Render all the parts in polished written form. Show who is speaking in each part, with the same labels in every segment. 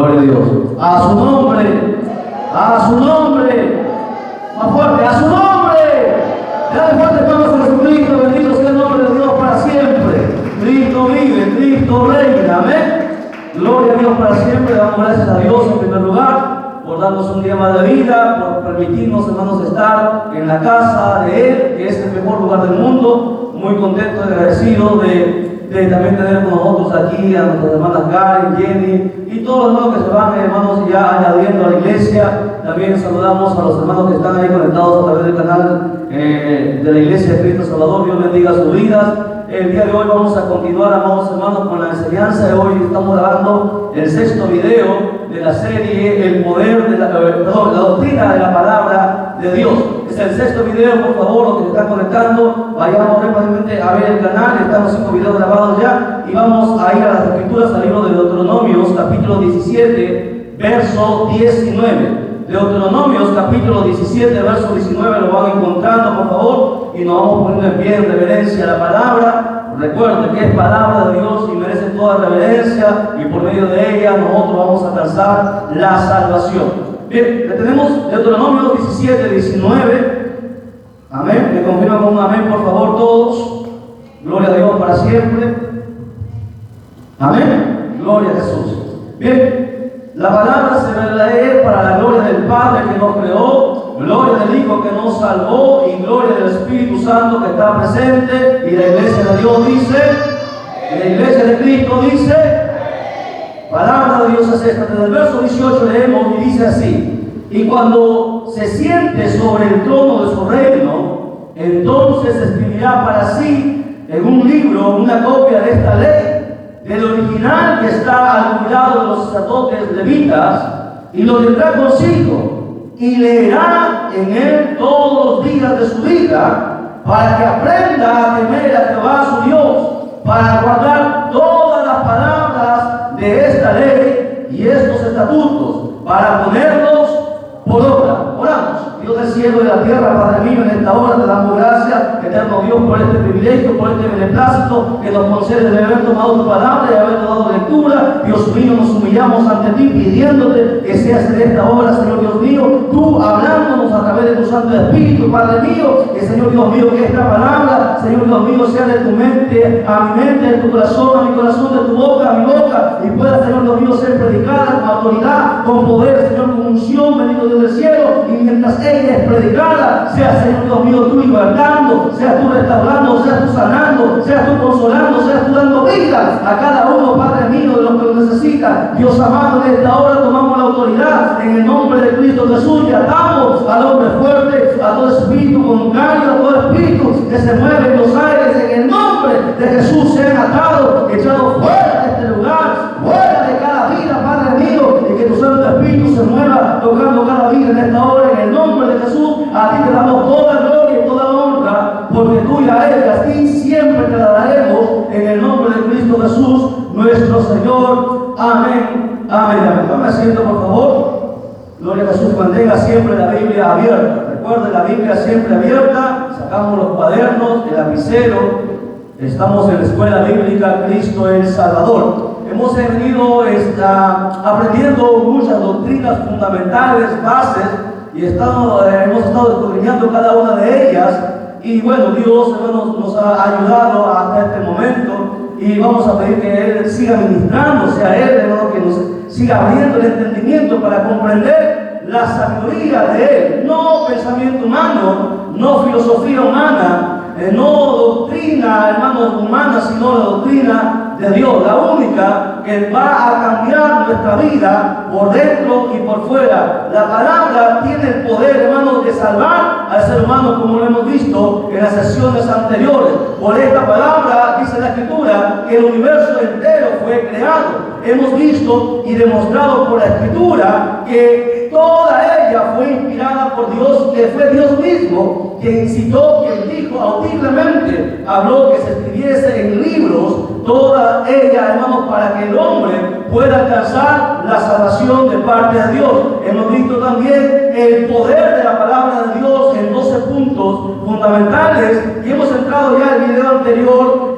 Speaker 1: Gloria a Dios. A su nombre. A su nombre. Más fuerte. A su nombre. Dale fuerte palmas a Jesucristo. Bendito sea el nombre de Dios para siempre. Cristo vive. Cristo reina. Amén. Gloria a Dios para siempre. Damos gracias a Dios en primer lugar por darnos un día más de vida, por permitirnos, hermanos, estar en la casa de Él, que es el mejor lugar del mundo. Muy contento y agradecido de también tener con nosotros aquí a nuestras hermanas Karen, Jenny y todos los hermanos que se van, hermanos, ya añadiendo a la iglesia. También saludamos a los hermanos que están ahí conectados a través del canal de la Iglesia de Cristo Salvador. Dios bendiga sus vidas. El día de hoy vamos a continuar, amados hermanos, con la enseñanza de hoy. Estamos grabando el 6º video de la serie El poder de la doctrina de la palabra de Dios. Es el 6º video, por favor, los que se están conectando, vayamos rápidamente a ver el canal. Están los 5 videos grabados ya y vamos a ir a las escrituras, al libro de Deuteronomios, capítulo 17, verso 19. Deuteronomios capítulo 17, verso 19, lo van encontrando, por favor, y nos vamos poniendo en pie en reverencia a la palabra. Recuerden que es palabra de Dios y merece toda reverencia, y por medio de ella nosotros vamos a alcanzar la salvación. Bien, tenemos Deuteronomios 17, 19. Amén. Me confirman con un amén, por favor, todos. Gloria a Dios para siempre. Amén. Gloria a Jesús. Bien. La palabra se va a leer para la gloria del Padre que nos creó, gloria del Hijo que nos salvó y gloria del Espíritu Santo que está presente. Y la iglesia de Dios dice, y la iglesia de Cristo dice, palabra de Dios es esta. Desde el verso 18 leemos y dice así: y cuando se siente sobre el trono de su reino, entonces escribirá para sí en un libro una copia de esta ley, del original que está al cuidado de los sacerdotes levitas, y lo tendrá consigo, y leerá en él todos los días de su vida, para que aprenda a temer a Jehová su Dios, para guardar todas las palabras de esta ley y estos estatutos, para ponerlos por obra. Oramos. Dios del cielo y de la tierra, Padre mío, en esta hora te damos gracias, eterno Dios, por este privilegio, por este beneplácito que nos concede de haber tomado tu palabra y haber dado lectura. Dios mío, nos humillamos ante ti pidiéndote que seas en esta hora, Señor Dios mío, tú hablándonos a través de tu Santo Espíritu, Padre mío, que Señor Dios mío, que esta palabra, Señor Dios mío, sea de tu mente a mi mente, de tu corazón a mi corazón, de tu boca a mi boca, y pueda, Señor Dios mío, ser predicada con autoridad, con poder, Señor, con unción, bendito Dios del cielo. Y mientras ella es predicada, sea, Señor Dios mío, tú libertando, sea tú restaurando, sea tú sanando, sea tú consolando, sea tú dando vida a cada uno, Padre mío, de los que lo necesita. Dios amado, en esta hora tomamos la autoridad en el nombre de Cristo Jesús y atamos al hombre fuerte, a todo espíritu contrario, a todo espíritu que se mueve en los aires, en el nombre de Jesús sean atados, echados fuera de este lugar, fuera de cada vida, Padre mío, y que tu Santo Espíritu se mueva tocando cada vida en esta hora, en el nombre de Jesús. A ti te damos toda gloria y toda honra, porque tuya es, a ti siempre te la daremos, en el nombre de Cristo Jesús, nuestro Señor. Amén, amén, amén. Tome asiento, por favor. Gloria a Jesús. Mantenga siempre la Biblia abierta. Recuerde, la Biblia siempre abierta. Sacamos los cuadernos, el lapicero. Estamos en la escuela bíblica Cristo el Salvador. Hemos venido aprendiendo muchas doctrinas fundamentales, bases, y hemos estado escudriñando cada una de ellas. Y bueno, Dios, hermanos, nos ha ayudado hasta este momento, y vamos a pedir que Él siga ministrándose a Él, hermano, que nos siga abriendo el entendimiento para comprender la sabiduría de Él. No pensamiento humano, no filosofía humana, no doctrina, hermanos, humana, sino la doctrina de Dios, la única que va a cambiar nuestra vida por dentro y por fuera. La palabra tiene el poder, hermanos, de salvar al ser humano, como lo hemos visto en las sesiones anteriores. Por esta palabra, dice la Escritura, que el universo entero fue creado. Hemos visto y demostrado por la Escritura que toda ella fue inspirada por Dios, que fue Dios mismo quien incitó, quien dijo audiblemente, habló que se escribiese en libros toda ella, hermanos, para que el hombre pueda alcanzar la salvación de parte de Dios. Hemos visto también el poder de la palabra de Dios en 12 puntos fundamentales, y hemos entrado ya en el video anterior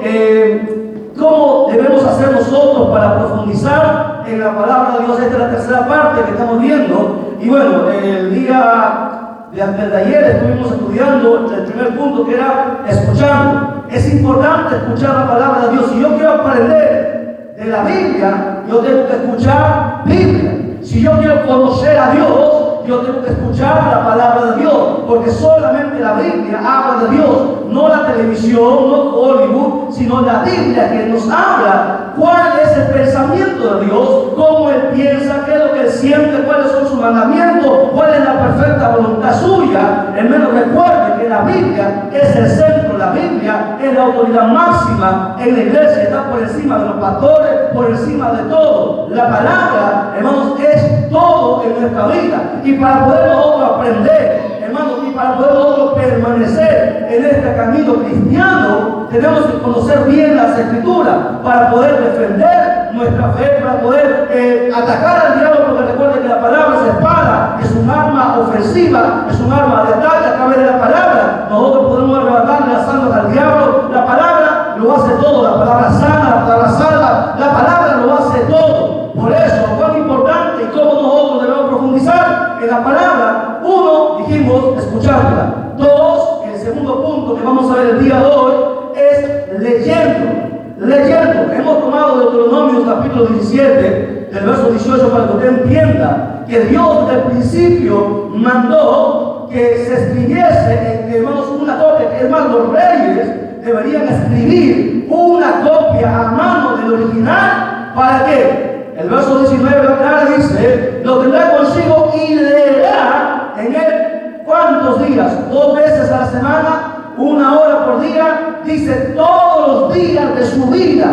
Speaker 1: ¿cómo debemos hacer nosotros para profundizar en la palabra de Dios. Esta es la tercera parte que estamos viendo. Y bueno, el día de antes de ayer estuvimos estudiando el primer punto, que era escuchando. Es importante escuchar la palabra de Dios. Si yo quiero aprender de la Biblia, yo tengo que escuchar Biblia. Si yo quiero conocer a Dios, yo tengo que escuchar la palabra de Dios, porque solamente la Biblia habla de Dios, no la televisión, no Hollywood, sino la Biblia que nos habla cuál es el pensamiento de Dios, cómo Él piensa, qué es lo que Él siente, cuáles son sus mandamientos, cuál es la perfecta voluntad suya. Hermano, recuerde que la Biblia es el centro, la Biblia es la autoridad máxima en la iglesia, está por encima de los pastores, por encima de todo. La palabra, hermanos, es todo en nuestra vida. Y para poder nosotros aprender, hermanos, y para poder nosotros permanecer en este camino cristiano, tenemos que conocer bien las Escrituras para poder defender nuestra fe, para poder atacar al diablo, porque recuerden que la palabra es espada, es un arma ofensiva, es un arma de ataque. A través de la palabra nosotros podemos arrebatarle las almas al diablo. La palabra lo hace todo, la palabra sana, la palabra salva, la palabra lo hace todo. Por eso, cuán importante y cómo nosotros debemos profundizar en la palabra. Uno, dijimos, escuchándola. Dos, el segundo punto que vamos a ver el día de hoy es leyendo. Hemos tomado Deuteronomio capítulo 17, del verso 18, para que usted entienda que Dios desde el principio mandó que se escribiese, hermanos, una copia. Es más, los reyes deberían escribir una copia a mano del original. ¿Para qué? El verso 19 la clara dice: lo tendrá consigo y leerá en él ¿cuántos días? 2 veces a la semana, 1 hora por día. Dice todos los días de su vida.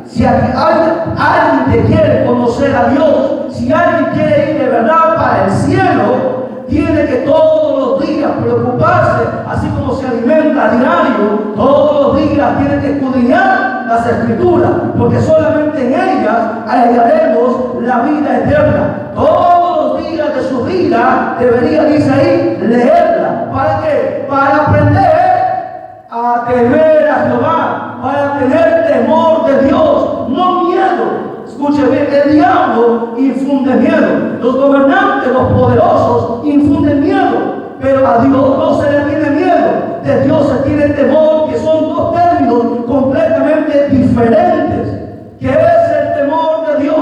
Speaker 1: Si alguien que quiere conocer a Dios, si alguien quiere ir de verdad para el cielo, tiene que todos los días preocuparse, así como se alimenta a diario, todos los días tiene que escudriñar las Escrituras, porque solamente en ellas hallaremos la vida eterna. Todos los días de su vida debería, dice ahí, leerla. ¿Para qué? Para aprender a temer a Jehová, para tener temor de Dios, no miedo. Escuche bien, el diablo infunde miedo, los gobernantes, los poderosos infunden miedo, pero a Dios no se le tiene miedo. De Dios se tiene temor, que son 2 términos completamente diferentes. ¿Qué es el temor de Dios?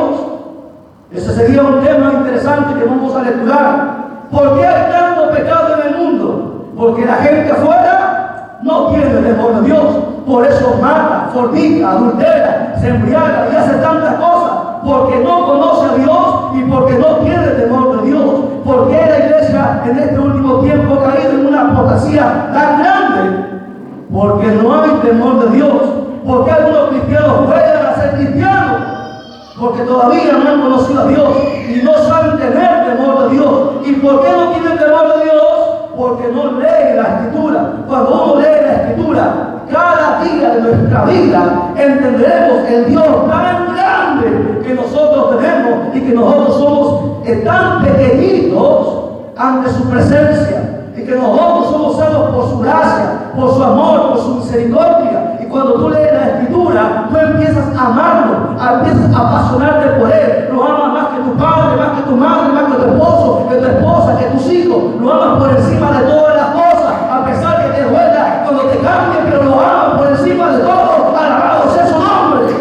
Speaker 1: Ese sería un tema interesante que vamos a lecturar. ¿Por qué hay tanto pecado en el mundo? Porque la gente afuera no tiene temor de Dios. Por eso mata, fornica, adultera, se embriaga y hace tantas cosas, porque no conoce a Dios y porque no tiene temor de Dios. ¿Por qué la iglesia en este último tiempo ha caído en una apostasía tan grande? Porque no hay temor de Dios. ¿Por qué algunos cristianos juegan a ser cristianos? Porque todavía no han conocido a Dios y no saben tener temor de Dios. ¿Y por qué no tienen temor de Dios? Porque no leen la Escritura. Cuando uno lee la Escritura, cada día de nuestra vida entenderemos el Dios tan grande que nosotros tenemos y que nosotros somos tan pequeñitos ante su presencia, y que nosotros somos salvos por su gracia, por su amor, por su misericordia. Y cuando tú lees la Escritura, tú empiezas a amarlo, empiezas a apasionarte por él. Lo amas más que tu padre, más que tu madre, más que tu esposo, que tu esposa, que tus hijos. Lo amas por encima de todas las cosas, a pesar que te duela cuando te cambien, pero lo amas por encima de todo. Alabado sea su nombre.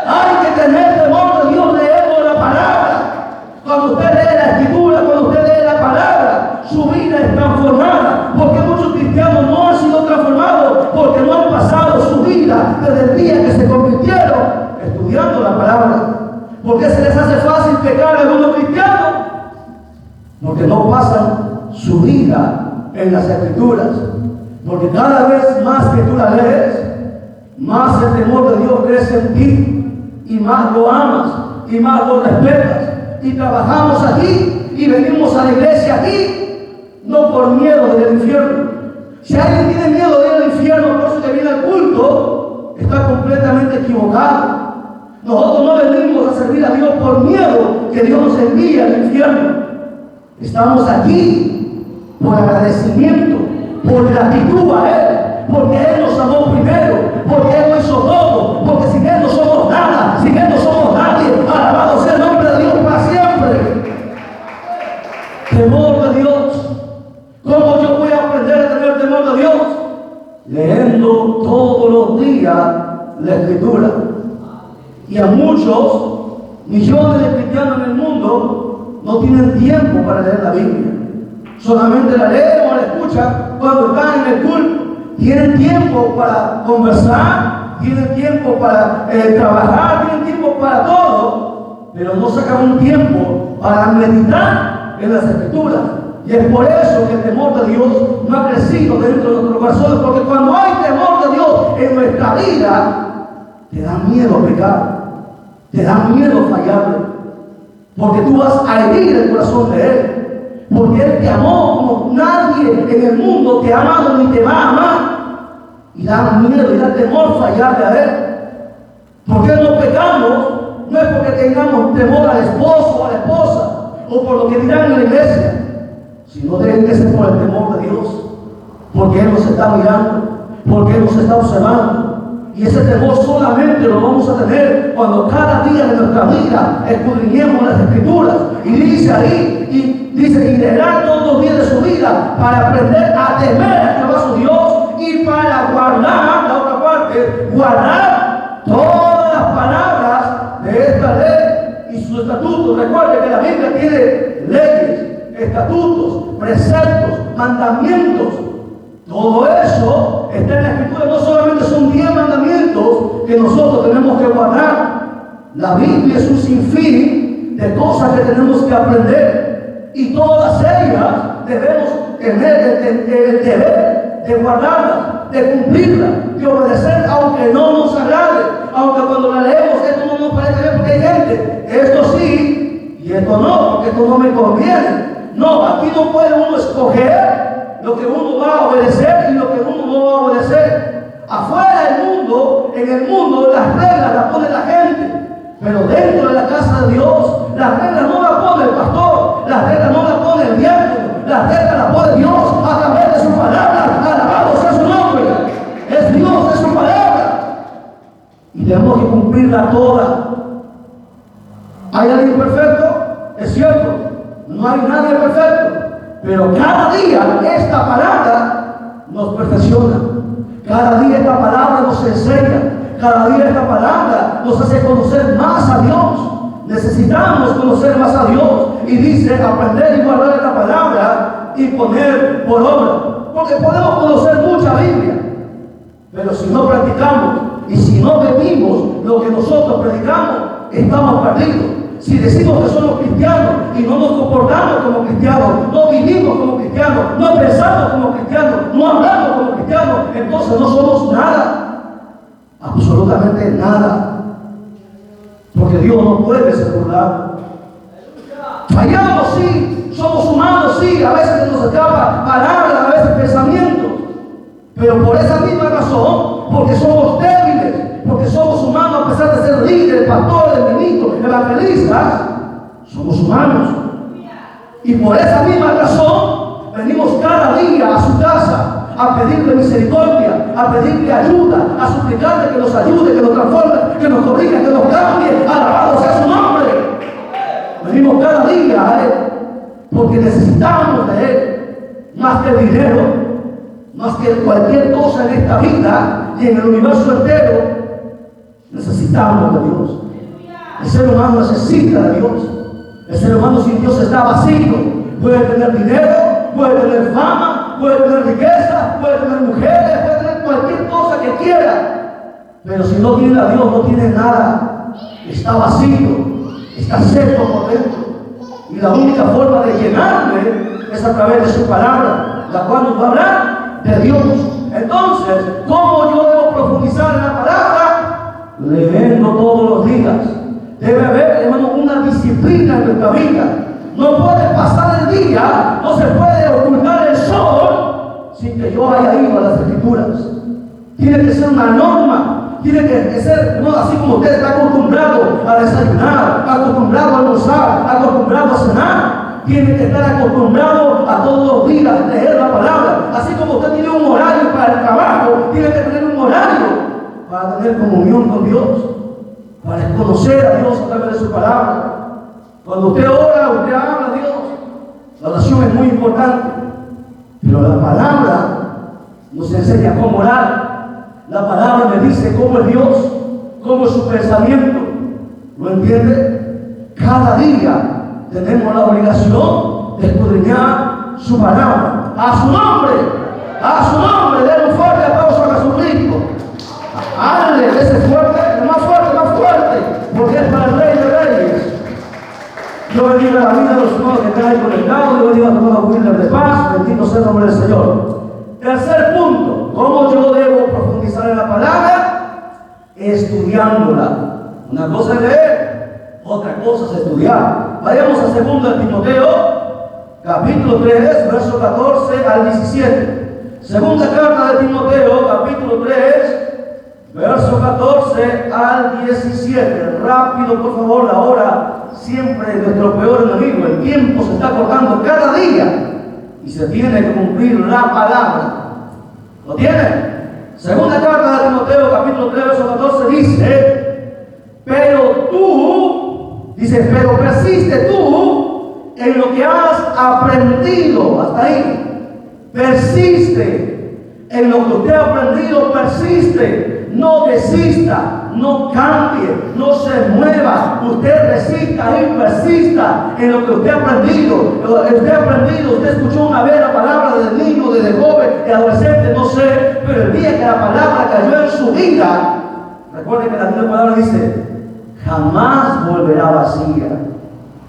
Speaker 1: Hay que tener temor de Dios, leemos la palabra. Cuando usted lee la Escritura, cuando usted lee la palabra, su vida es transformada. Porque muchos cristianos no han sido transformados, porque no han pasado su vida desde el día que se convirtieron estudiando la palabra. ¿Por qué se les hace fácil pecar a algunos cristianos? Porque no pasan su vida en las Escrituras. Porque cada vez más que tú la lees, más el temor de Dios crece en ti, y más lo amas, y más lo respetas. Y trabajamos aquí, y venimos a la iglesia aquí, no por miedo del infierno. Si alguien tiene miedo de ir al infierno, por eso que viene al culto, está completamente equivocado. Nosotros no venimos a servir a Dios por miedo que Dios nos envíe al infierno. Estamos aquí por agradecimiento, por gratitud a Él, porque Él nos amó primero, porque Él lo hizo todo, porque sin Él no somos nada, sin Él no somos nadie. Alabado sea el día la Escritura. Y a muchos, millones de cristianos en el mundo, no tienen tiempo para leer la Biblia. Solamente la leen o la escuchan cuando están en el culto. Tienen tiempo para conversar, tienen tiempo para trabajar, tienen tiempo para todo, pero no sacan un tiempo para meditar en las Escrituras. Y es por eso que el temor de Dios no ha crecido dentro de nuestros corazones, porque cuando hay temor de Dios en nuestra vida, te da miedo pecar, te da miedo fallarle, porque tú vas a herir el corazón de Él, porque Él te amó como nadie en el mundo te ha amado ni te va a amar, y da miedo y da temor fallarle a Él. ¿Por qué no pecamos? No es porque tengamos temor al esposo o a la esposa, o por lo que dirán en la iglesia, sino deben que ser por el temor de Dios, porque Él nos está mirando, porque Él nos está observando. Y ese temor solamente lo vamos a tener cuando cada día de nuestra vida escudriñemos las Escrituras. Y dice ahí, y leerán todos los días de su vida para aprender a temer a Jehová su Dios y para guardar, la otra parte, guardar todas las palabras de esta ley y sus estatutos. Recuerde que la Biblia tiene leyes, estatutos, preceptos, mandamientos. Todo eso está en la Escritura. No solamente son 10 mandamientos que nosotros tenemos que guardar. La Biblia es un sinfín de cosas que tenemos que aprender, y todas ellas debemos tener el deber de guardarlas, de cumplirlas, de obedecer, aunque no nos agrade, aunque cuando la leemos esto no nos parece bien, porque hay gente, esto sí y esto no, porque esto no me conviene. No, aquí no puede uno escoger lo que uno va a obedecer y lo que uno no va a obedecer. Afuera del mundo, en el mundo, las reglas las pone la gente, pero dentro de la casa de Dios, las reglas no las pone el pastor, las reglas no las pone el diácono, las reglas las pone Dios a través de su palabra. Alabado sea su nombre. Es Dios, es su palabra, y tenemos que cumplirla toda. ¿Hay alguien perfecto? Es cierto, no hay nadie perfecto. Pero cada día esta palabra nos perfecciona. Cada día esta palabra nos enseña. Cada día esta palabra nos hace conocer más a Dios. Necesitamos conocer más a Dios. Y dice aprender y guardar esta palabra y poner por obra. Porque podemos conocer mucha Biblia, pero si no practicamos y si no vivimos lo que nosotros predicamos, estamos perdidos. Si decimos que somos cristianos y no nos comportamos como cristianos, no vivimos como cristianos, no pensamos como cristianos, no hablamos como cristianos, entonces no somos nada, absolutamente nada, porque Dios no puede ser burlado. Fallamos, sí, somos humanos, sí, a veces nos escapa palabras, a veces pensamientos, pero por esa misma razón, porque somos débiles, porque somos humanos, a pesar de ser líderes, pastores, ministros, evangelistas, somos humanos. Y por esa misma razón venimos cada día a su casa a pedirle misericordia, a pedirle ayuda, a suplicarle que nos ayude, que nos transforme, que nos corrija, que nos cambie. Alabado sea su nombre. Venimos cada día a Él porque necesitamos de Él, más que el dinero, más que cualquier cosa en esta vida y en el universo entero. Necesitamos de Dios. El ser humano necesita de Dios. El ser humano sin Dios está vacío. Puede tener dinero, puede tener fama, puede tener riqueza, puede tener mujeres, puede tener cualquier cosa que quiera, pero si no tiene a Dios no tiene nada. Está vacío, está seco por dentro, y la única forma de llenarle es a través de su palabra, la cual nos va a hablar de Dios. Entonces, ¿cómo yo debo profundizar en la palabra? Leyendo todos los días. Debe haber, hermano, una disciplina en nuestra vida. No puede pasar el día, no se puede ocultar el sol sin que yo haya ido a las Escrituras. Tiene que ser una norma, tiene que ser, no así como usted está acostumbrado a desayunar, acostumbrado a almorzar, acostumbrado a cenar. Tiene que estar acostumbrado a todos los días leer la palabra. Así como usted tiene un horario para el trabajo, tiene que tener un horario para tener comunión con Dios, para conocer a Dios a través de su palabra. Cuando usted ora, usted habla a Dios. La oración es muy importante, pero la palabra nos enseña cómo orar. La palabra me dice cómo es Dios, cómo es su pensamiento. ¿Lo entiende? Cada día tenemos la obligación de escudriñar su palabra. A su nombre, denle un fuerte aplauso a Jesucristo. Hazle ese fuerte, más fuerte, porque es para el Rey de Reyes. Yo bendiga la vida de los hermanos que están ahí conectados. Yo bendiga a todos los Wilder de paz. Bendito sea el nombre del Señor. Tercer punto, ¿cómo yo debo profundizar en la palabra? Estudiándola. Una cosa es leer, otra cosa es estudiar. Vayamos a 2 Timoteo, capítulo 3, verso 14 al 17. Segunda carta de Timoteo, capítulo 3, verso 14 al 17. Rápido, por favor, la hora siempre es nuestro peor enemigo. El tiempo se está cortando cada día y se tiene que cumplir la palabra. ¿Lo tiene? Segunda carta de Timoteo, capítulo 3, verso 14 pero persiste tú en lo que has aprendido. Hasta ahí. Persiste en lo que usted ha aprendido, persiste. No desista, no cambie, no se mueva. Usted resista y persista en lo que usted ha aprendido. Usted escuchó una vez la palabra del niño, desde joven, de adolescente, no sé, pero el día que la palabra cayó en su vida, recuerde que la misma palabra dice, jamás volverá vacía.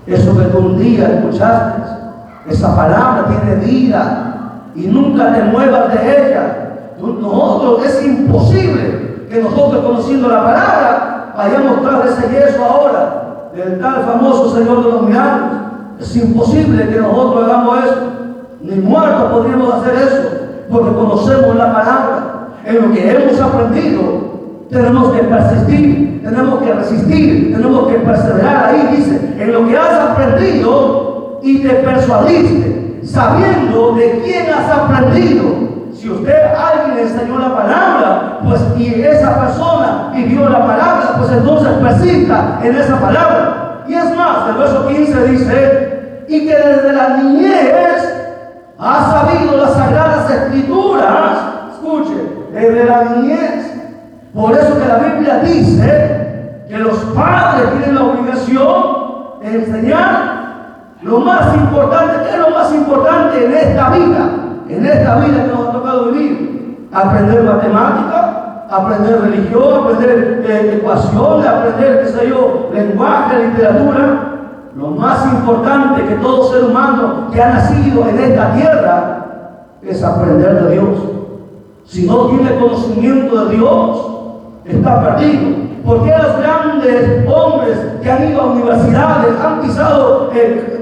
Speaker 1: Eso que tú un día escuchaste, esa palabra tiene vida y nunca te muevas de ella. Nosotros es imposible que nosotros, conociendo la palabra, vayamos tras ese yeso ahora del tal famoso Señor de los milagros. Es imposible que nosotros hagamos eso. Ni muertos podríamos hacer eso, porque conocemos la palabra. En lo que hemos aprendido tenemos que persistir, tenemos que resistir, tenemos que perseverar. Ahí dice, en lo que has aprendido y te persuadiste, sabiendo de quién has aprendido. Si alguien le enseñó la palabra, pues y esa persona vivió la palabra, pues entonces persista en esa palabra. Y es más, el verso 15 dice, y que desde la niñez has sabido las sagradas escrituras. Escuche, desde la niñez. Por eso que la Biblia dice que los padres tienen la obligación de enseñar lo más importante. ¿Qué es lo más importante en esta vida? En esta vida que nos ha tocado vivir, aprender matemática, aprender religión, aprender ecuaciones, aprender, qué sé yo, lenguaje, literatura. Lo más importante que todo ser humano que ha nacido en esta tierra es aprender de Dios. Si no tiene conocimiento de Dios, está perdido. Porque los grandes hombres que han ido a universidades, han pisado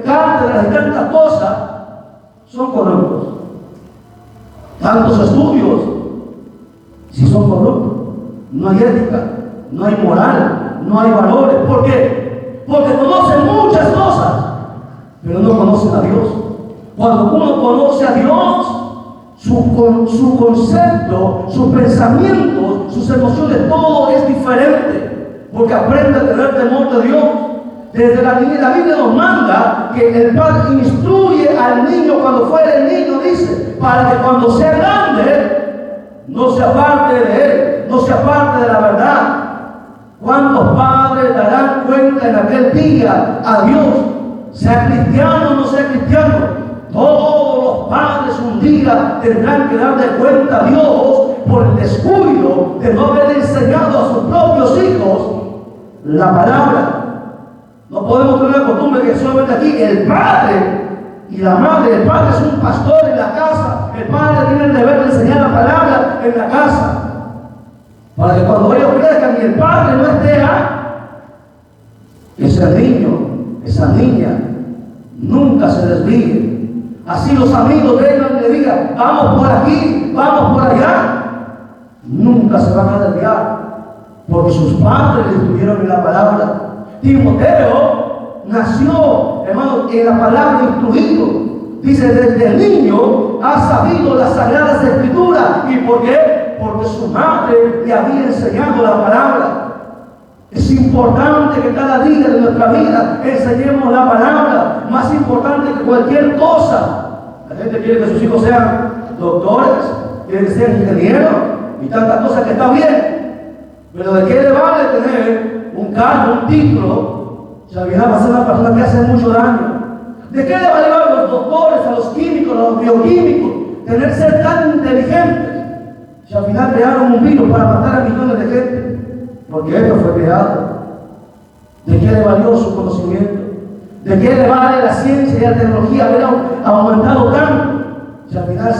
Speaker 1: cátedras y tantas cosas, son corruptos. Tantos estudios, si son corruptos, no hay ética, no hay moral, no hay valores. ¿Por qué? Porque conocen muchas cosas, pero no conocen a Dios. Cuando uno conoce a Dios, su concepto, sus pensamientos, sus emociones, todo es diferente, porque aprende a tener temor de Dios. Desde la Biblia nos manda que el padre instruye al niño cuando fuera el niño, dice, para que cuando sea grande no se aparte de él, no se aparte de la verdad. ¿Cuántos padres darán cuenta en aquel día a Dios? Sea cristiano o no sea cristiano, todos los padres un día tendrán que darle cuenta a Dios por el descuido de no haber enseñado a sus propios hijos la palabra. No podemos tener la costumbre que solamente aquí el padre y la madre, el padre es un pastor en la casa, el padre tiene el deber de enseñar la palabra en la casa, para que cuando ellos crezcan y el padre no esté, ese niño, esa niña, nunca se desvíe. Así los amigos vengan y le digan, vamos por aquí, vamos por allá, nunca se van a desviar, porque sus padres le estuvieron en la palabra. Timoteo nació, hermano, en la palabra instruido. Dice, desde el niño ha sabido las sagradas escrituras. ¿Y por qué? Porque su madre le había enseñado la palabra. Es importante que cada día de nuestra vida enseñemos la palabra, más importante que cualquier cosa. La gente quiere que sus hijos sean doctores, quiere que sean ingenieros, y tantas cosas que está bien. Pero ¿de qué le vale tener un cargo, un título, si al final va a ser una persona que hace mucho daño? ¿De qué le vale a los doctores, a los químicos, a los bioquímicos, tener ser tan inteligentes? Si al final crearon un virus para matar a millones de gente, porque esto fue creado. ¿De qué le valió su conocimiento? ¿De qué le vale la ciencia y la tecnología haber aumentado tanto? Si al final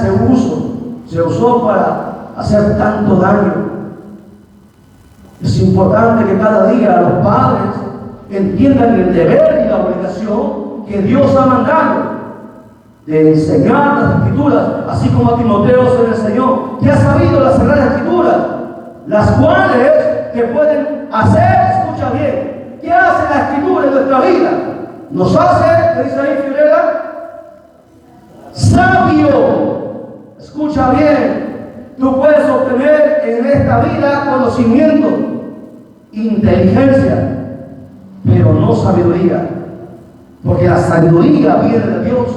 Speaker 1: se usó para hacer tanto daño. Es importante que cada día los padres entiendan el deber y la obligación que Dios ha mandado de enseñar las Escrituras, así como a Timoteo se le enseñó, que ha sabido las Sagradas Escrituras, las cuales que pueden hacer, escucha bien, ¿qué hace la Escritura en nuestra vida? Nos hace, ¿qué dice ahí Fiorella? Sabio. Escucha bien, tú puedes obtener en esta vida conocimiento, inteligencia, pero no sabiduría, porque la sabiduría viene de Dios.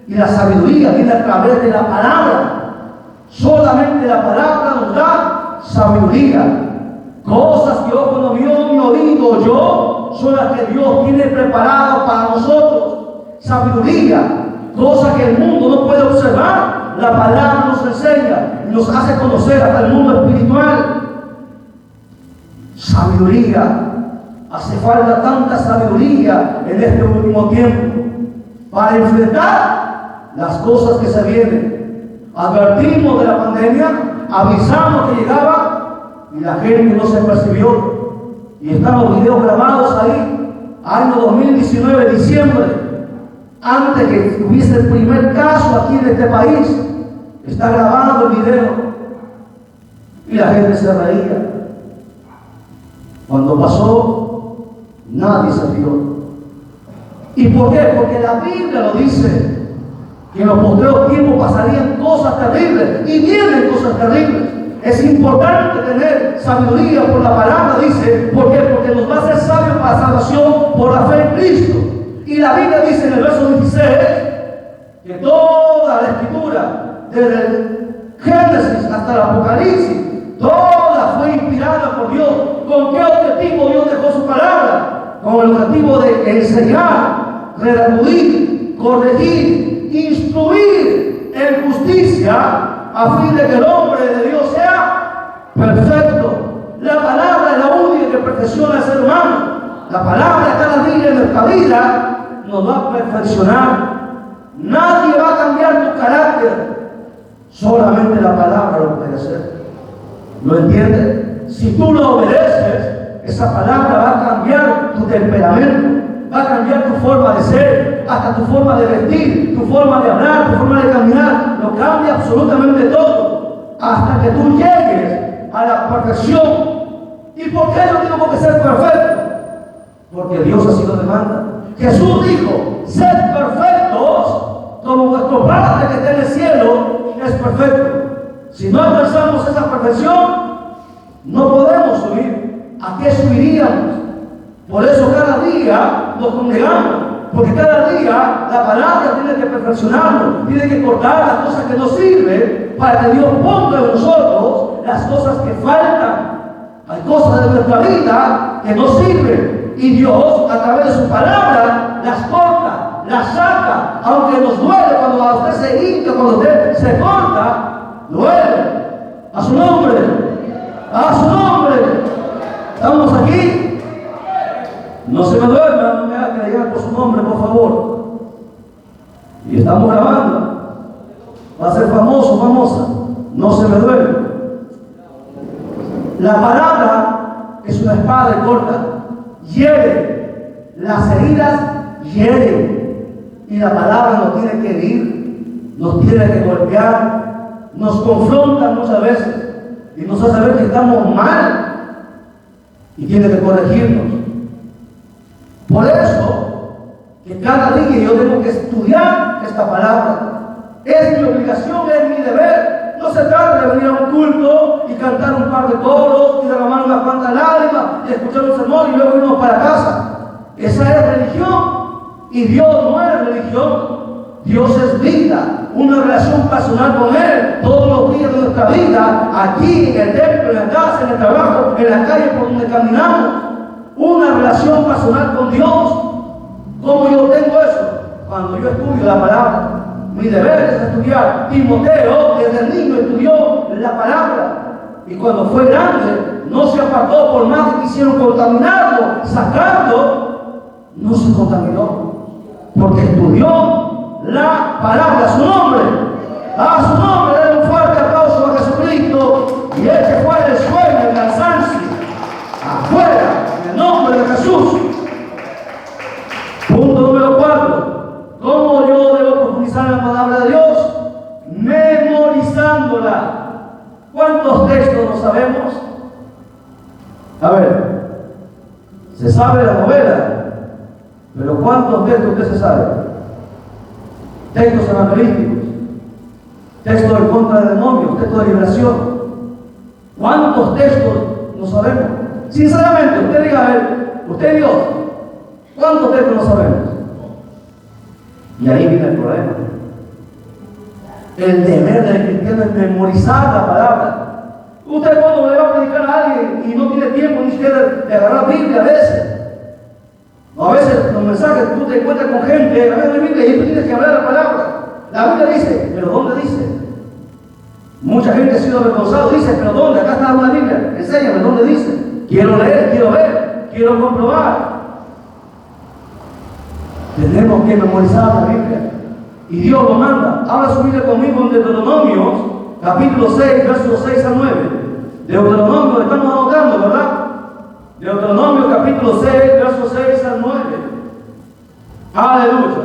Speaker 1: Y la sabiduría viene a través de la palabra. Solamente la palabra nos da sabiduría. Cosas que ojo no vio ni oído yo, son las que Dios tiene preparado para nosotros. Sabiduría, cosas que el mundo no puede observar. La palabra nos enseña y nos hace conocer hasta el mundo espiritual. Sabiduría. Hace falta tanta sabiduría en este último tiempo para enfrentar las cosas que se vienen. Advertimos de la pandemia, avisamos que llegaba y la gente no se percibió. Y están los videos grabados ahí, año 2019, diciembre, antes que hubiese el primer caso aquí en este país. Está grabado el video y la gente se reía. Cuando pasó, nadie se rió. ¿Y por qué? Porque la Biblia lo dice, que en los postreros tiempos pasarían cosas terribles y vienen cosas terribles. Es importante tener sabiduría por la palabra, dice, ¿por qué? Porque nos va a hacer sabios para salvación por la fe en Cristo. Y la Biblia dice en el verso 16 que toda la Escritura, desde el Génesis hasta el Apocalipsis, toda fue inspirada por Dios. ¿Con qué objetivo Dios dejó su palabra? Con el objetivo de enseñar, redarguir, corregir, instruir en justicia, a fin de que el hombre de Dios sea perfecto. La palabra es la única que perfecciona al ser humano. La palabra cada día en nuestra vida nos va a perfeccionar. Nadie va a cambiar tu carácter. Solamente la palabra lo puede hacer. ¿Lo entiendes? Si tú lo obedeces, esa palabra va a cambiar tu temperamento, va a cambiar tu forma de ser, hasta tu forma de vestir, tu forma de hablar, tu forma de caminar. Lo cambia absolutamente todo, hasta que tú llegues a la perfección. ¿Y por qué no tenemos que ser perfectos? Porque Dios así lo demanda. Jesús dijo: sed perfectos como vuestro Padre que está en el cielo es perfecto. Si no alcanzamos esa perfección, no podemos subir. ¿A qué subiríamos? Por eso cada día nos congregamos, porque cada día la palabra tiene que perfeccionarnos, tiene que cortar las cosas que no sirven, para que Dios ponga en nosotros las cosas que faltan. Hay cosas de nuestra vida que no sirven, y Dios a través de su palabra las corta, las saca, aunque nos duele cuando a usted se hinca, cuando usted se corta, duele. A su nombre, a su nombre. ¿Estamos aquí? No se me duerma, no me haga que le digan por su nombre, por favor. Y estamos grabando. Va a ser famoso, famosa. No se me duerma. La palabra es una espada y corta. Hiere. Las heridas hieren. Y la palabra nos tiene que herir, nos tiene que golpear, nos confronta muchas veces y nos hace ver que estamos mal y tiene que corregirnos. Por eso, que cada día yo tengo que estudiar esta palabra. Es mi obligación, es mi deber. No se trata de venir a un culto y cantar un par de coros y derramar unas cuantas lágrimas y escuchar un sermón y luego irnos para casa. Esa es religión, y Dios no es religión. Dios es vida, una relación personal con Él todos los días de nuestra vida, aquí en el templo, en la casa, en el trabajo, en la calle por donde caminamos, una relación personal con Dios. ¿Cómo yo tengo eso? Cuando yo estudio la palabra. Mi deber es estudiar. Timoteo desde niño estudió la palabra y cuando fue grande no se apartó, por más que quisieron contaminarlo, sacarlo, no se contaminó porque estudió la palabra, su nombre. A su nombre, denle un fuerte aplauso a Jesucristo y eche fuera el sueño, el cansancio, afuera, en el nombre de Jesús. Punto número 4. ¿Cómo yo debo profundizar en la palabra de Dios? Memorizándola. ¿Cuántos textos no sabemos? A ver, se sabe la novela, pero ¿cuántos textos usted se sabe? Textos evangelísticos, textos en contra del demonio, textos de liberación. ¿Cuántos textos no sabemos? Sinceramente, usted diga, a ver, usted Dios, ¿cuántos textos no sabemos? Y ahí viene el problema. El deber del cristiano es memorizar la palabra. Usted cuando le va a predicar a alguien y no tiene tiempo ni siquiera de agarrar Biblia a veces los mensajes tú te encuentras con gente, a veces la Biblia y tú tienes que hablar la palabra. La Biblia dice, pero ¿dónde dice? Mucha gente ha sido avergonzado, dice, pero ¿dónde? Acá está una Biblia, enséñame dónde dice. Quiero leer, quiero ver, quiero comprobar. Tenemos que memorizar la Biblia. Y Dios lo manda. Habla su Biblia conmigo en Deuteronomio, capítulo 6, versos 6 al 9. Deuteronomio, estamos anotando, ¿verdad? Deuteronomio, capítulo 6, versos 6 al 9. Aleluya.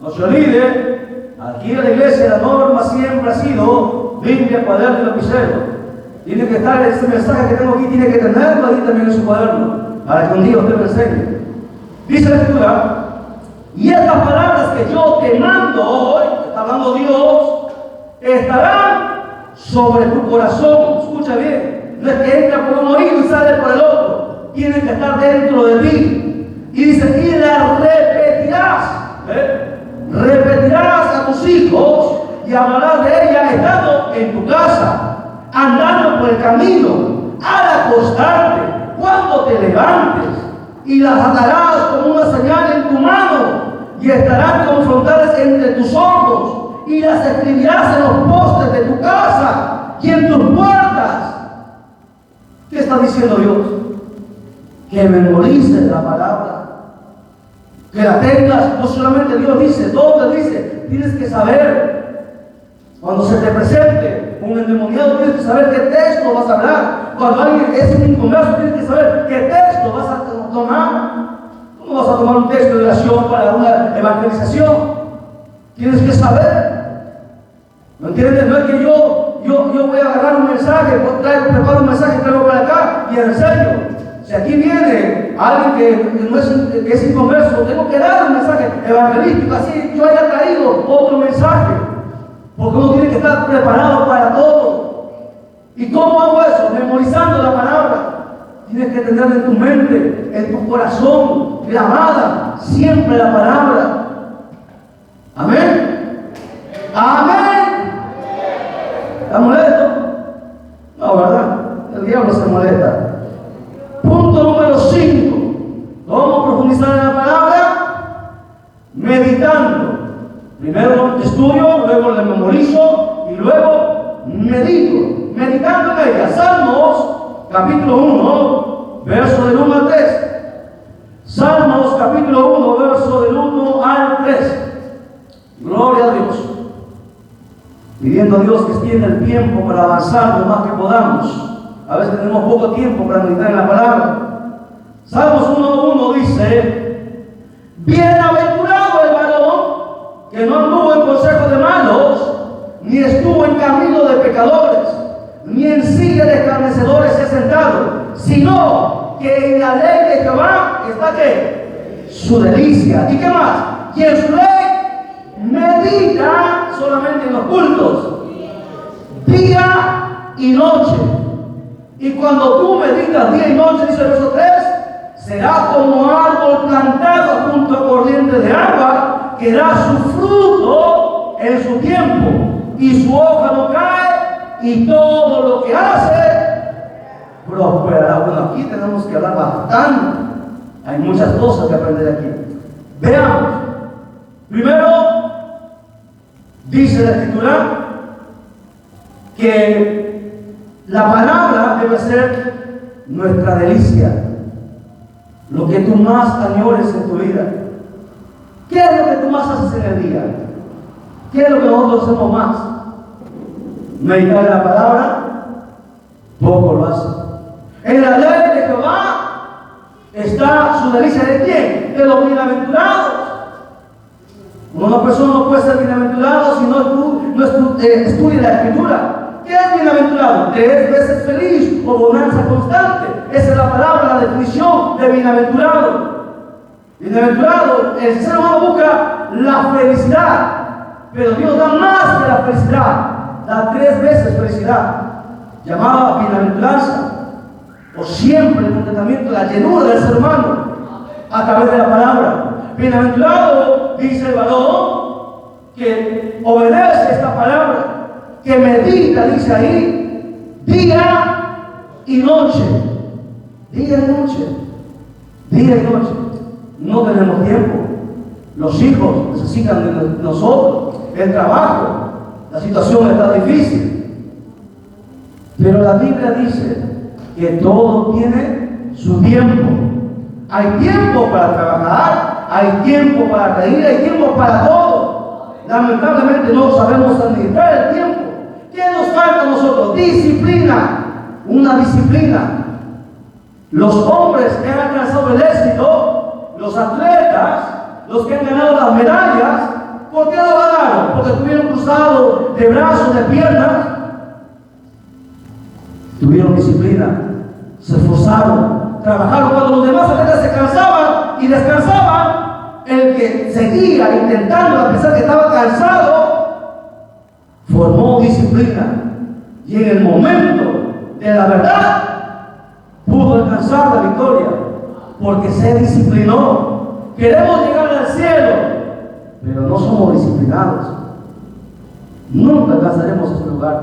Speaker 1: No se olvide, aquí en la iglesia la norma siempre ha sido Biblia, cuaderno y lapicero. Tiene que estar, ese mensaje que tengo aquí, tiene que tenerlo ahí también en su cuaderno, para que un día usted lo enseñe. Dice la Escritura, y estas palabras que yo te mando hoy, está hablando Dios, estarán sobre tu corazón. Escucha bien, no es que entra por un oído y sale por el otro, tienen que estar dentro de ti. Y dice, y las repetirás, repetirás a tus hijos y hablarás de ellas estando en tu casa, andando por el camino, al acostarte, cuando te levantes, y las atarás como una señal en tu mano, y estarán confrontadas entre tus ojos, y las escribirás en los postes de tu casa y en tus puertas. ¿Qué está diciendo Dios? Que memorices la palabra, que la tengas. No solamente Dios dice, ¿dónde dice? Tienes que saber. Cuando se te presente un endemoniado, tienes que saber qué texto vas a hablar. Cuando alguien es un inconverso, tienes que saber qué texto vas a tomar. ¿Cómo vas a tomar un texto de oración para una evangelización? Tienes que saber. ¿No entiendes? No es que yo voy a agarrar un mensaje, preparo un mensaje, traigo para acá y enseño. Si aquí viene alguien que es inconverso, tengo que dar un mensaje evangelístico, así yo haya traído otro mensaje. Porque uno tiene que estar preparado para todo. ¿Y cómo hago eso? Memorizando la palabra. Tienes que tener en tu mente, en tu corazón, grabada siempre la palabra. Amén. Amén. ¿Está molesto? No, ¿verdad? El diablo se molesta. Punto número 5. ¿Cómo profundizar en la palabra? Meditando. Primero estudio, luego le memorizo y luego medito. Meditando en ella. Salmos, capítulo 1, verso del 1 al 3. Salmos, capítulo 1, verso del 1 al 3. Gloria a Dios. Pidiendo a Dios que extienda el tiempo para avanzar lo más que podamos. A veces tenemos poco tiempo para meditar en la palabra. Salmos 1:1 dice: bienaventurado el varón que no anduvo en consejo de malos, ni estuvo en camino de pecadores, ni en silla de escarnecedores se ha sentado, sino que en la ley de Jehová está ¿qué? Su delicia. ¿Y qué más? Y en su ley medita solamente en los cultos, día y noche. Y cuando tú meditas día y noche, dice el verso 3, será como árbol plantado junto a corriente de agua, que da su fruto en su tiempo, y su hoja no cae, y todo lo que hace prosperará. Bueno, aquí tenemos que hablar bastante. Hay muchas cosas que aprender aquí. Veamos. Primero, dice la Escritura que la palabra debe ser nuestra delicia, lo que tú más añores en tu vida. ¿Qué es lo que tú más haces en el día? ¿Qué es lo que nosotros hacemos más? Meditar en la palabra, poco lo hace. En la ley de Jehová está su delicia. ¿De quién? De los bienaventurados. Una persona no puede ser bienaventurado si no estudia la Escritura. ¿Qué es bienaventurado? 3 veces feliz o bonanza constante. Esa es la palabra, la definición de bienaventurado. Bienaventurado, el ser humano busca la felicidad, pero Dios da más que la felicidad, da 3 veces felicidad, llamada bienaventuranza, o siempre el contentamiento, la llenura del ser humano a través de la palabra. Bienaventurado, dice el varón que obedece esta palabra, que medita, dice ahí, día y noche. Día y noche. Día y noche. No tenemos tiempo. Los hijos necesitan de nosotros. El trabajo. La situación está difícil. Pero la Biblia dice que todo tiene su tiempo. Hay tiempo para trabajar, hay tiempo para reír, hay tiempo para todo. Lamentablemente no sabemos administrar el tiempo. ¿Qué nos falta a nosotros? Disciplina. Una disciplina. Los hombres que han alcanzado el éxito, los atletas, los que han ganado las medallas, ¿por qué lo ganaron? Porque tuvieron cruzado de brazos, de piernas, tuvieron disciplina, se esforzaron, trabajaron. Cuando los demás atletas se cansaban y descansaban, el que seguía intentando a pesar que estaba cansado, formó disciplina, y en el momento de la verdad pudo alcanzar la victoria, porque se disciplinó. Queremos llegar al cielo, pero no somos disciplinados. Nunca alcanzaremos ese lugar.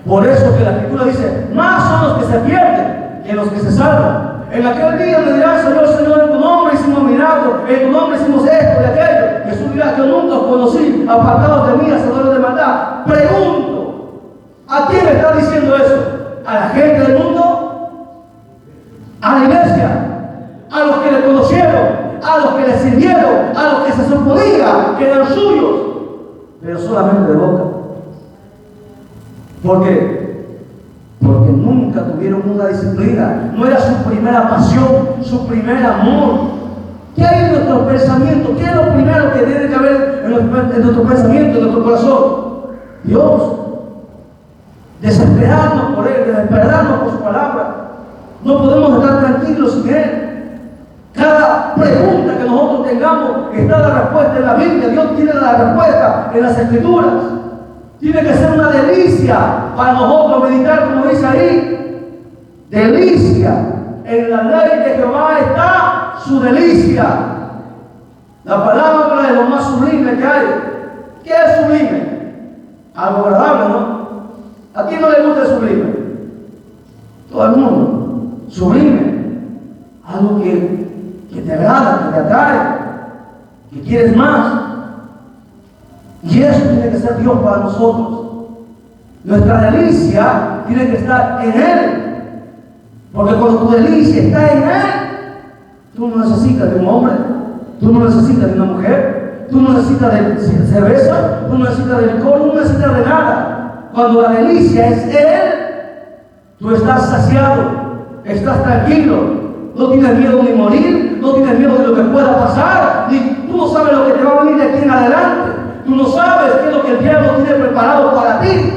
Speaker 1: Por eso que la Escritura dice, más son los que se pierden que los que se salvan. En aquel día me dirán, Señor, Señor, en tu nombre hicimos milagros, en tu nombre hicimos esto y aquello. Jesús dirá, yo nunca os conocí, apartados de mí, hacedores de maldad. Pregunto, ¿a quién le está diciendo eso? ¿A la gente del mundo? ¿A la iglesia? ¿A los que le conocieron? ¿A los que le sirvieron? ¿A los que se suponía que eran suyos? Pero solamente de boca. ¿Por qué? Porque nunca tuvieron una disciplina. No era su primera pasión, su primer amor. ¿Qué hay en nuestro pensamiento? ¿Qué es lo primero que tiene que haber en nuestro pensamiento, en nuestro corazón? Dios. Desesperarnos por Él, desesperarnos por su palabra. No podemos estar tranquilos sin Él. Cada pregunta que nosotros tengamos está la respuesta en la Biblia. Dios tiene la respuesta en las Escrituras. Tiene que ser una delicia para nosotros meditar, como dice ahí. Delicia. En la ley de Jehová está su delicia. La palabra es lo más sublime que hay. ¿Qué es sublime? Algo agradable, ¿no? ¿A quién no le gusta el sublime? Todo el mundo. Sublime. Algo que te agrada, que te atrae, que quieres más. Y eso tiene que ser Dios para nosotros. Nuestra delicia tiene que estar en Él. Porque cuando tu delicia está en Él, tú no necesitas de un hombre, tú no necesitas de una mujer, tú no necesitas de cerveza, tú no necesitas de licor, tú no necesitas de nada. Cuando la delicia es Él, tú estás saciado, estás tranquilo. No tienes miedo ni morir, no tienes miedo de lo que pueda pasar, ni tú no sabes lo que te va a venir de aquí en adelante. Tú no sabes qué es lo que el diablo tiene preparado para ti.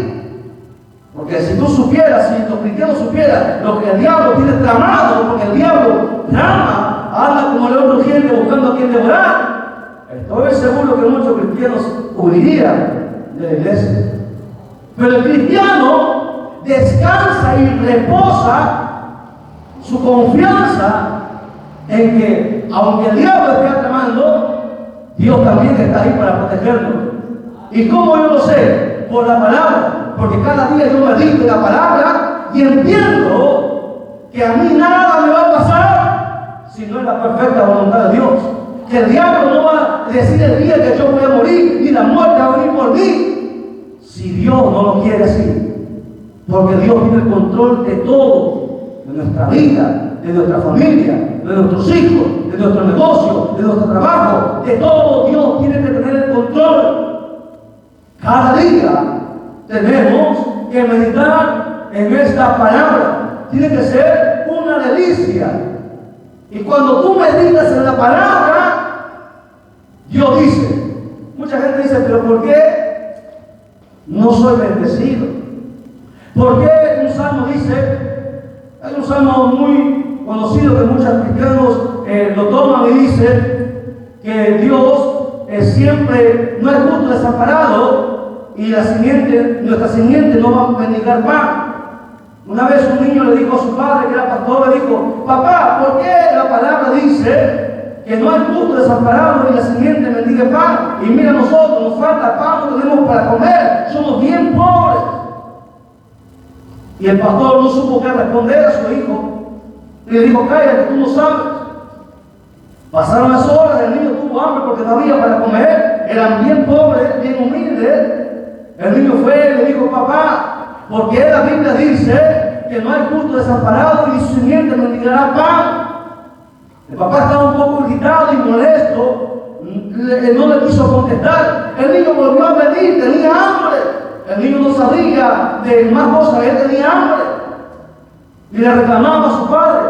Speaker 1: Porque si tú supieras, si los cristianos supieran lo que el diablo tiene tramado, porque el diablo trama, anda como león rugiente buscando a quien devorar, estoy seguro que muchos cristianos huirían de la iglesia. Pero el cristiano descansa y reposa su confianza en que, aunque el diablo esté tramando, Dios también está ahí para protegernos. ¿Y cómo yo lo sé? Por la palabra. Porque cada día yo medito en la palabra y entiendo que a mí nada me va a pasar si no es la perfecta voluntad de Dios. Que el diablo no va a decir el día que yo voy a morir, ni la muerte va a venir por mí, si Dios no lo quiere así. Porque Dios tiene el control de todo, de nuestra vida, de nuestra familia, de nuestros hijos, de nuestro negocio, de nuestro trabajo, de todo. Dios tiene que tener el control. Cada día tenemos que meditar en esta palabra. Tiene que ser una delicia. Y cuando tú meditas en la palabra, Dios dice, mucha gente dice, pero ¿por qué no soy bendecido? ¿Por qué un salmo dice, hay un salmo muy conocido que muchos cristianos lo toman y dice que Dios siempre no es justo desamparado y nuestra simiente no va a mendigar pan? Una vez un niño le dijo a su padre, que era pastor, le dijo, papá, ¿por qué la palabra dice que no hay justo desamparado y la simiente mendigue pan? Y mira, nosotros nos falta pan, no tenemos para comer, somos bien pobres. Y el pastor no supo qué responder a su hijo. Y le dijo, cállate, tú no sabes. Pasaron las horas, el niño tuvo hambre porque no había para comer, eran bien pobres, bien humildes. El niño fue y le dijo, papá, porque la Biblia dice que no hay justo desamparado y su simiente mendigará pan. El papá estaba un poco irritado y molesto, no le quiso contestar. El niño volvió a pedir, tenía hambre. El niño no sabía de más cosas, él tenía hambre. Y le reclamaba a su padre.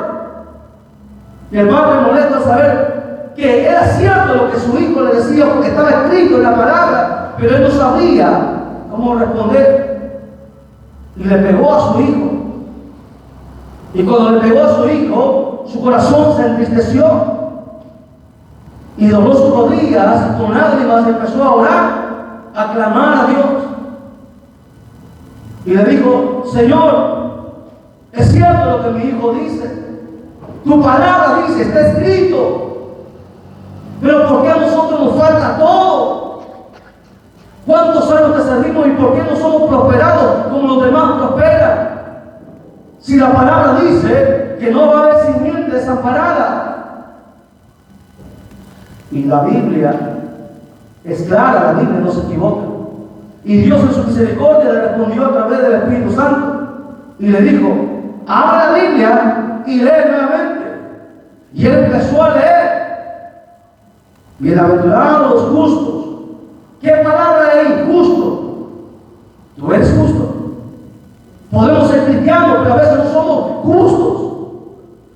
Speaker 1: Y el padre molesto a saber que era cierto lo que su hijo le decía porque estaba escrito en la palabra, pero él no sabía cómo responder. Y le pegó a su hijo. Y cuando le pegó a su hijo, su corazón se entristeció y dobló sus rodillas y con lágrimas empezó a orar, a clamar a Dios. Y le dijo, Señor, es cierto lo que mi hijo dice, tu palabra dice, está escrito, pero ¿por qué a nosotros nos falta todo? ¿Cuántos años te servimos y por qué no somos prosperados como los demás prosperan? Si la palabra dice que no va a haber simiente desamparada. Y la Biblia es clara, la Biblia no se equivoca. Y Dios en su misericordia le respondió a través del Espíritu Santo y le dijo, abre la Biblia y lee nuevamente. Y él empezó a leer. Bienaventurados los justos. ¿Qué palabra hay? Justo. Tú eres justo. Podemos ser cristianos, pero a veces no somos justos.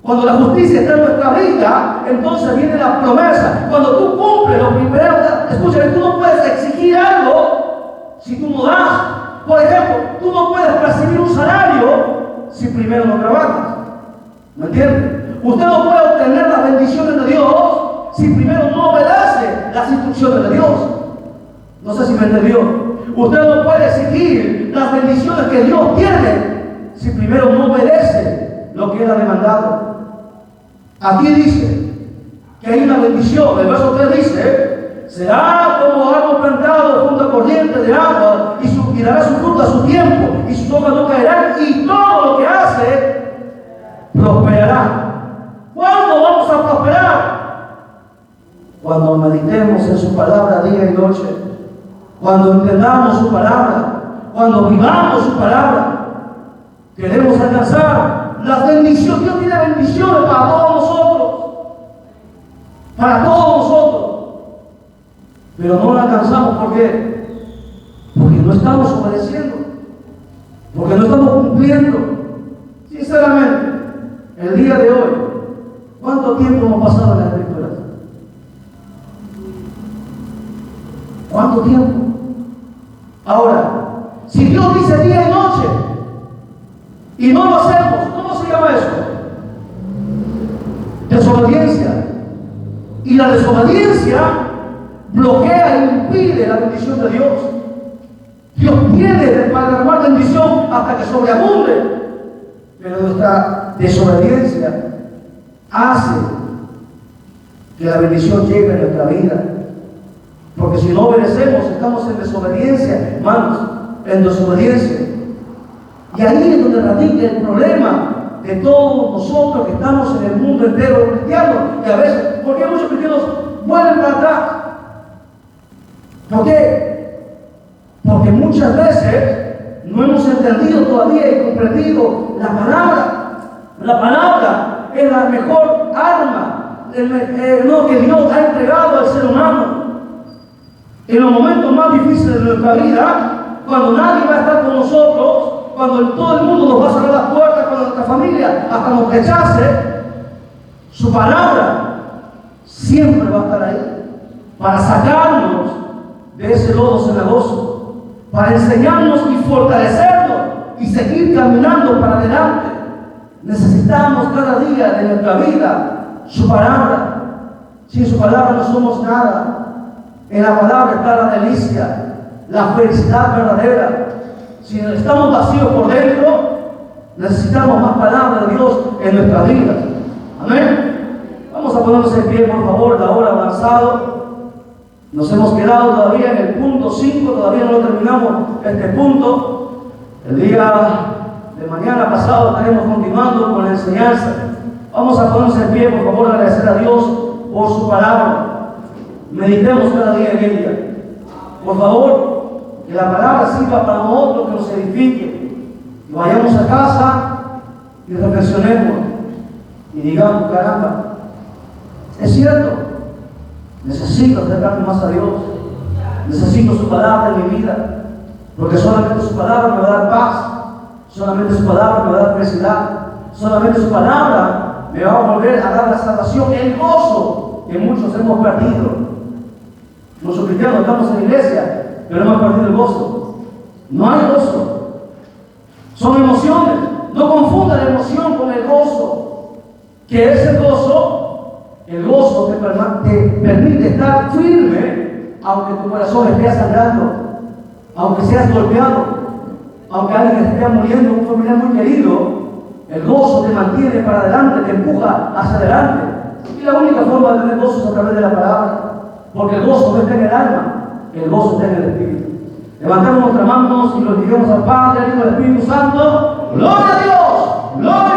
Speaker 1: Cuando la justicia está en nuestra vida, entonces viene la promesa. Cuando tú cumples lo primero, escúchame, tú no puedes exigir algo si tú no das. Por ejemplo, tú no puedes recibir un salario si primero no trabajas. ¿Me entiendes? Usted no puede obtener las bendiciones de Dios si primero no obedece las instrucciones de Dios. No sé si me entendió. Usted no puede exigir las bendiciones que Dios tiene si primero no obedece lo que Él ha demandado. Aquí dice que hay una bendición. El verso 3 dice, será como árbol plantado junto a corriente de agua y dará su fruto a su tiempo y sus hojas no caerán y todo lo que hace prosperará. ¿Cuándo vamos a prosperar? Cuando meditemos en su palabra día y noche. Cuando entendamos su palabra, cuando vivamos su palabra, queremos alcanzar las bendiciones. Dios tiene bendiciones para todos nosotros, para todos nosotros, pero no la alcanzamos. ¿Por qué? Porque no estamos obedeciendo, porque no estamos cumpliendo. Sinceramente, el día de hoy, ¿cuánto tiempo hemos pasado en la Escritura? ¿Cuánto tiempo? Ahora, si Dios dice día y noche y no lo hacemos, ¿cómo se llama eso? Desobediencia. Y la desobediencia bloquea e impide la bendición de Dios. Dios tiene para derramar bendición hasta que sobreabunde, pero nuestra desobediencia hace que la bendición llegue a nuestra vida. Porque si no obedecemos, estamos en desobediencia, hermanos, en desobediencia. Y ahí es donde radica el problema de todos nosotros que estamos en el mundo entero cristiano. Y a veces, ¿por qué muchos cristianos vuelven para atrás? ¿Por qué? Porque muchas veces no hemos entendido todavía y comprendido la palabra. La palabra es la mejor arma que Dios ha entregado al ser humano. En los momentos más difíciles de nuestra vida, cuando nadie va a estar con nosotros, cuando todo el mundo nos va a cerrar las puertas, cuando nuestra familia hasta nos rechace, su palabra siempre va a estar ahí para sacarnos de ese lodo cenagoso, para enseñarnos y fortalecernos y seguir caminando para adelante. Necesitamos cada día de nuestra vida su palabra. Sin su palabra no somos nada. En la palabra está la delicia, la felicidad verdadera. Si estamos vacíos por dentro, necesitamos más palabra de Dios en nuestra vida. Amén. Vamos a ponernos en pie, por favor, la hora avanzado. Nos hemos quedado todavía en el punto 5, todavía no terminamos este punto. El día de mañana pasado estaremos continuando con la enseñanza. Vamos a ponernos en pie, por favor, agradecer a Dios por su palabra. Meditemos cada día en ella. Por favor, que la palabra sirva para nosotros, que nos edifique. Que vayamos a casa y reflexionemos y digamos, caramba, es cierto, necesito acercarme más a Dios. Necesito su palabra en mi vida, porque solamente su palabra me va a dar paz, solamente su palabra me va a dar felicidad, solamente su palabra me va a volver a dar la salvación, el gozo que muchos hemos perdido. Nosotros cristianos estamos en la iglesia, pero hemos perdido el gozo. No hay gozo. Son emociones. No confundan la emoción con el gozo. ¿Qué es el gozo? El gozo te permite estar firme, aunque tu corazón esté sangrando, aunque seas golpeado, aunque alguien esté muriendo, un familiar muy querido. El gozo te mantiene para adelante, te empuja hacia adelante. Y la única forma de tener gozo es a través de la palabra. Porque el gozo no está en el alma, el gozo está en el Espíritu. Levantemos nuestras manos y glorifiquemos al Padre, al Hijo y al Espíritu Santo. ¡Gloria a Dios! ¡Gloria